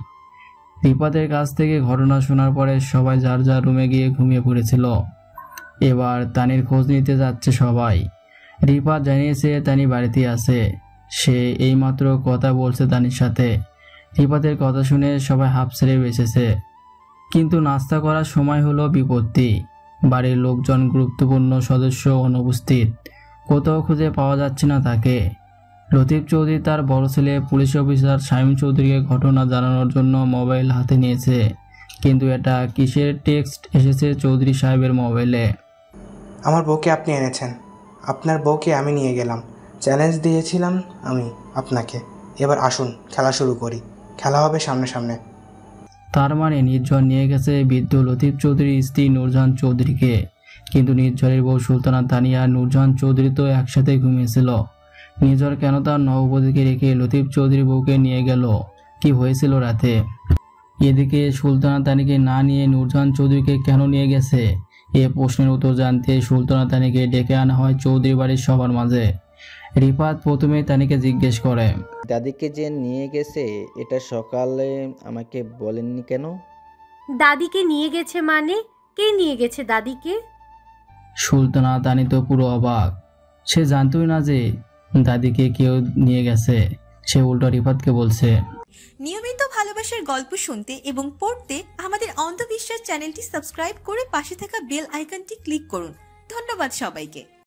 রিফাতের কাছ থেকে ঘটনা শোনার পরে সবাই যার যার রুমে গিয়ে ঘুমিয়ে পড়েছিল। এবার তানির খোঁজ নিতে যাচ্ছে সবাই। রিফাত জানিয়েছে তানি বাড়িতে আছে, সে এইমাত্র কথা বলছে তানির সাথে। রিফাতের কথা শুনে সবাই হাঁপ ছেড়ে বেঁচেছে, কিন্তু নাস্তা করার সময় হলো বিপত্তি। বাড়ির লোকজন, গুরুত্বপূর্ণ সদস্য অনুপস্থিত, কোথাও খুঁজে পাওয়া যাচ্ছে না তাকে। লতিফ চৌধুরী তার বড় ছেলে পুলিশ অফিসার শামীম চৌধুরীকে ঘটনা জানানোর জন্য মোবাইল হাতে নিয়েছে, কিন্তু এটা কিসের টেক্সট এসেছে চৌধুরী সাহেবের মোবাইলে। আমার বউকে আপনি এনেছেন, আপনার বউকে আমি নিয়ে গেলাম, চ্যালেঞ্জ দিয়েছিলাম আমি আপনাকে, এবার আসুন খেলা শুরু করি, খেলা হবে সামনে সামনে। তার মানে নির্ঝর নিয়ে গেছে বৃদ্ধ লতিফ চৌধুরীর স্ত্রী নূরজাহান চৌধুরীকে, কিন্তু নির্ঝরের বউ সুলতানা তানিয়া আর নূরজাহান চৌধুরী তো একসাথে ঘুমিয়েছিল। নির্ঝর কেন তার নববধূকে রেখে লতিফ চৌধুরী বউকে নিয়ে গেল? কি হয়েছিল রাতে? এদিকে সুলতানা তানিকে না নিয়ে নূরজাহান চৌধুরীকে কেন নিয়ে গেছে, এ প্রশ্নের উত্তর জানতে সুলতানা তানিকে ডেকে আনা হয় চৌধুরী বাড়ির সবার মাঝে। রিফাত প্রথমে তানিকে জিজ্ঞেস করে, দাদিকে যে নিয়ে গেছে এটা সকালে আমাকে বলেননি কেন? দাদিকে নিয়ে গেছে মানে? কে নিয়ে গেছে দাদিকে? সুলতানা তানি তো পুরো অবাক। সে জানতই না যে দাদিকে কেউ নিয়ে গেছে। সে উল্টো রিফাতকে বলছে, নিয়মিত ভালোবাসার গল্প শুনতে এবং পড়তে আমাদের অন্ধবিশ্বাস চ্যানেলটি সাবস্ক্রাইব করে পাশে থাকা বেল আইকনটি ক্লিক করুন। ধন্যবাদ সবাইকে।